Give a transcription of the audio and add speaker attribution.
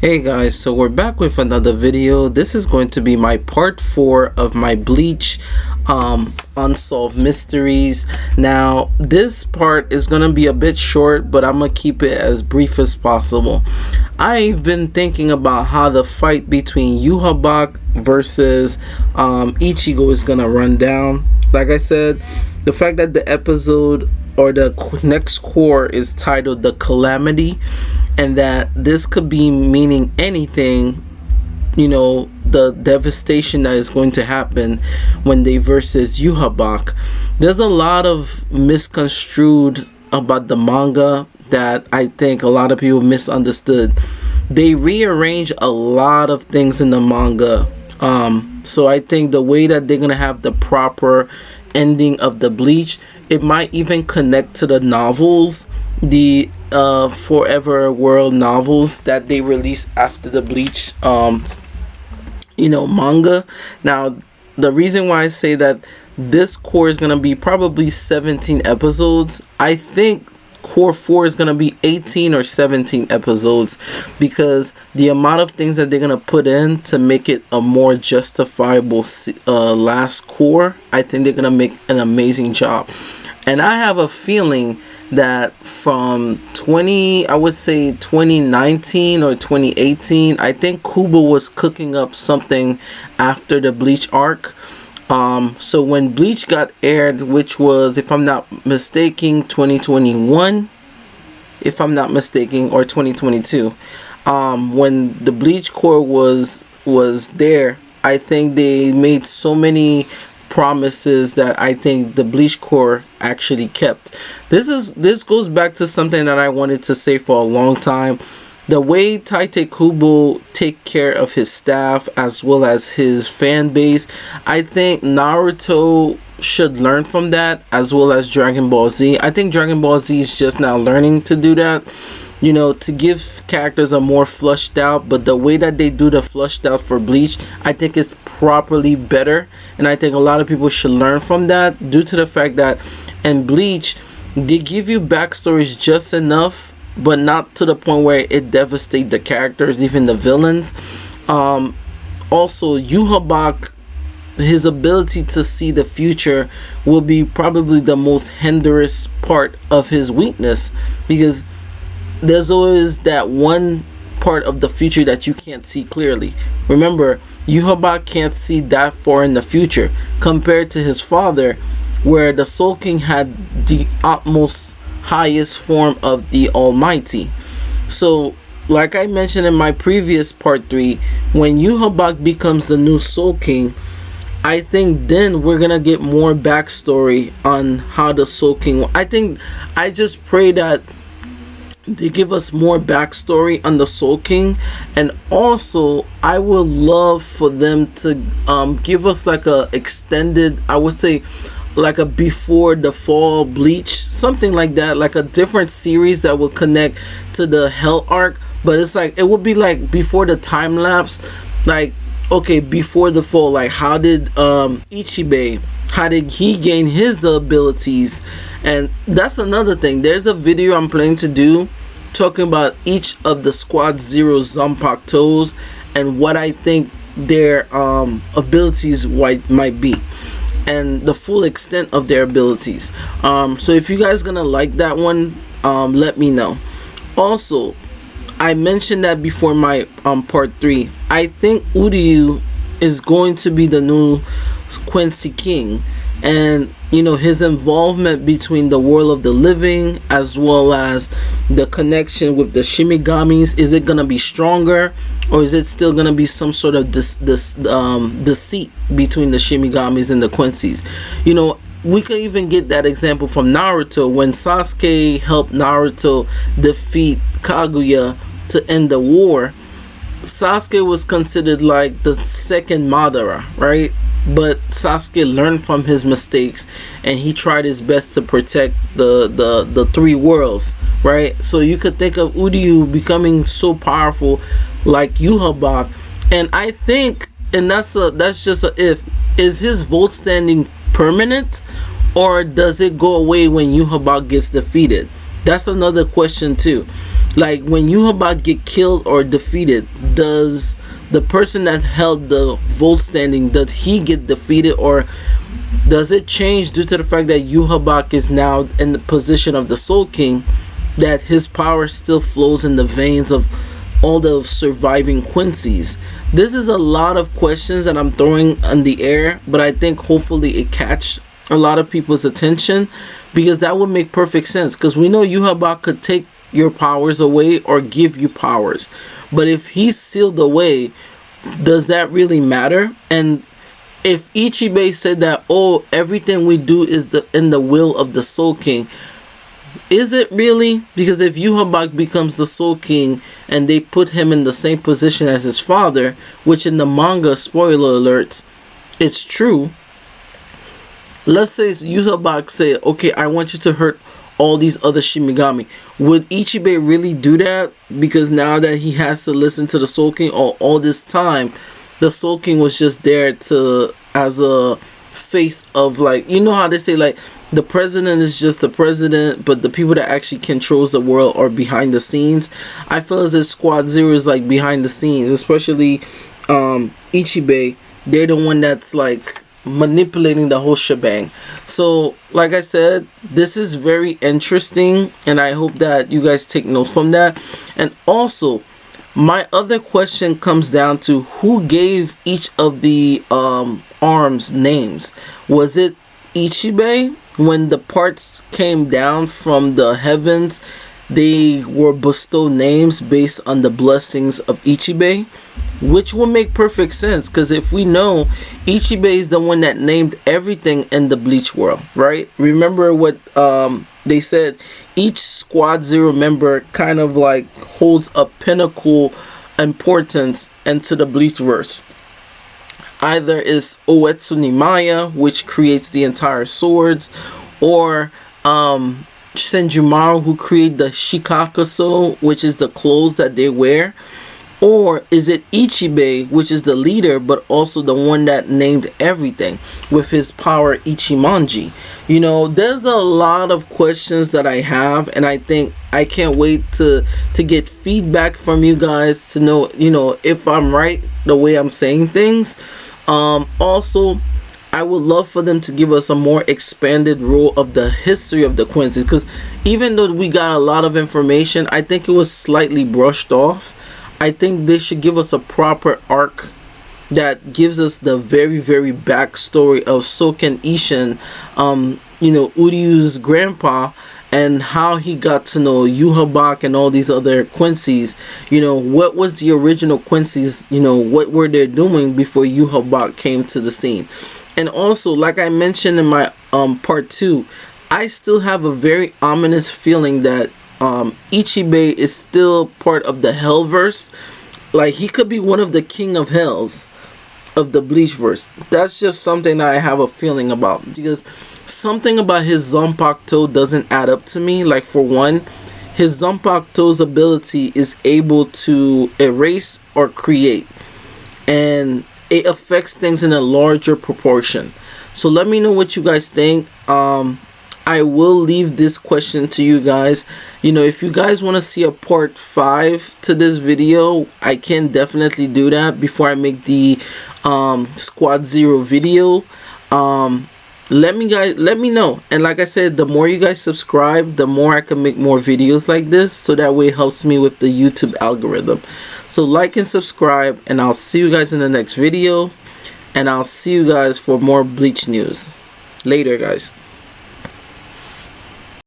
Speaker 1: Hey guys, so we're back with another video. This is going to be my part 4 of my Bleach Unsolved Mysteries. Now, this part is going to be a bit short, but I'm going to keep it as brief as possible. I've been thinking about how the fight between Yhwach versus Ichigo is going to run down. Like I said, the fact that the episode or the next core is titled The Calamity, and that this could be meaning anything, you know, the devastation that is going to happen when they versus Yhwach. There's a lot of misconstrued about the manga that I think a lot of people misunderstood. They rearrange a lot of things in the manga, so I think the way that they're gonna have the proper ending of the Bleach, it might even connect to the novels, the Forever World novels that they released after the Bleach manga. Now, the reason why I say that this core is gonna be probably 17 episodes, I think core 4 is gonna be 18 or 17 episodes, because the amount of things that they're gonna put in to make it a more justifiable last core, I think they're gonna make an amazing job. And I have a feeling that from 2019 or 2018, I think Kubo was cooking up something after the Bleach arc. So when Bleach got aired, which was, if I'm not mistaken, 2021, if I'm not mistaken, or 2022, when the Bleach core was there, I think they made so many promises that I think the Bleach core actually kept. This goes back to something that I wanted to say for a long time. The way Tybw take care of his staff as well as his fan base, I think Naruto should learn from that, as well as Dragon Ball Z. I think Dragon Ball Z is just now learning to do that, you know, to give characters a more flushed out. But the way that they do the flushed out for Bleach, I think is properly better, and I think a lot of people should learn from that, due to the fact that in Bleach they give you backstories just enough, but not to the point where it devastates the characters, even the villains. Also, Yhwach, his ability to see the future will be probably the most hindrance part of his weakness, because there's always that one part of the future that you can't see clearly. Remember, Yhwach can't see that far in the future compared to his father, where the Soul King had the utmost highest form of the Almighty. So like I mentioned in my previous part 3, when Yhwach becomes the new Soul King, I think then we're gonna get more backstory on how the Soul King, I just pray that they give us more backstory on the Soul King. And also I would love for them to give us like a extended, I would say like a before the fall Bleach, something like that, like a different series that will connect to the Hell arc. But it's like, it would be like before the time lapse, like, okay, before the fall, like how did Ichibe, how did he gain his abilities? And that's another thing. There's a video I'm planning to do talking about each of the Squad Zero Zanpakutos and what I think their abilities might be, and the full extent of their abilities. So if you guys gonna like that one, let me know. Also, I mentioned that before my part 3. I think Uryu is going to be the new Quincy King, and you know, his involvement between the world of the living as well as the connection with the Shimigamis, is it gonna be stronger, or is it still gonna be some sort of deceit between the Shimigamis and the Quincy's? You know, we can even get that example from Naruto, when Sasuke helped Naruto defeat Kaguya to end the war. Sasuke was considered like the second Madara, right? But Sasuke learned from his mistakes, and he tried his best to protect the three worlds, right? So you could think of Uryu becoming so powerful like Yhwach. And I think, and that's just a if, is his vote standing permanent, or does it go away when Yhwach gets defeated? That's another question too. Like when Yuhabak get killed or defeated, does the person that held the vote standing, does he get defeated, or does it change due to the fact that Yuhabak is now in the position of the Soul King, that his power still flows in the veins of all the surviving Quincy's? This is a lot of questions that I'm throwing in the air, but I think hopefully it catch a lot of people's attention, because that would make perfect sense, because we know Yuhabak could take your powers away or give you powers, but if he's sealed away, does that really matter? And if Ichibei said that, oh, everything we do is in the will of the Soul King, is it really? Because if Yuhabak becomes the Soul King and they put him in the same position as his father, which in the manga, spoiler alerts, it's true. Let's say Yuhabak say, okay, I want you to hurt all these other Shinigami. Would Ichibei really do that? Because now that he has to listen to the Soul King, all this time, the Soul King was just there to, as a face of, like, you know how they say, like, the president is just the president, but the people that actually controls the world are behind the scenes. I feel as if Squad Zero is like behind the scenes, especially Ichibei. They're the one that's like manipulating the whole shebang. So like I said, this is very interesting, and I hope that you guys take notes from that. And also, my other question comes down to who gave each of the arms names. Was it Ichibei? When the parts came down from the heavens, they were bestowed names based on the blessings of Ichibei, which will make perfect sense, because if we know Ichibei is the one that named everything in the Bleach world, right? Remember what they said, each Squad Zero member kind of like holds a pinnacle importance into the Bleach verse. Either is Oetsu Nimaya, which creates the entire swords, or Senjumaru, who created the Shikakuso, which is the clothes that they wear. Or is it Ichibei, which is the leader, but also the one that named everything with his power Ichimonji? You know, there's a lot of questions that I have, and I think I can't wait to get feedback from you guys to know, you know, if I'm right the way I'm saying things. Also, I would love for them to give us a more expanded role of the history of the Quincy's, because even though we got a lot of information, I think it was slightly brushed off. I think they should give us a proper arc that gives us the very, very backstory of Soken Ishin, you know, Uryu's grandpa, and how he got to know Yuhabak and all these other Quincy's. You know, what was the original Quincy's, you know, what were they doing before Yuhabak came to the scene. And also, like I mentioned in my part 2, I still have a very ominous feeling that Ichibei is still part of the Hellverse. Like, he could be one of the King of Hells of the Bleachverse. That's just something that I have a feeling about, because something about his Zanpakuto doesn't add up to me. Like, for one, his Zanpakuto's ability is able to erase or create, and it affects things in a larger proportion. So let me know what you guys think. I will leave this question to you guys. You know, if you guys want to see a part 5 to this video, I can definitely do that before I make the Squad Zero video. Let me know. And like I said, the more you guys subscribe, the more I can make more videos like this, so that way it helps me with the YouTube algorithm. So like and subscribe, and I'll see you guys in the next video, and I'll see you guys for more Bleach news later, guys.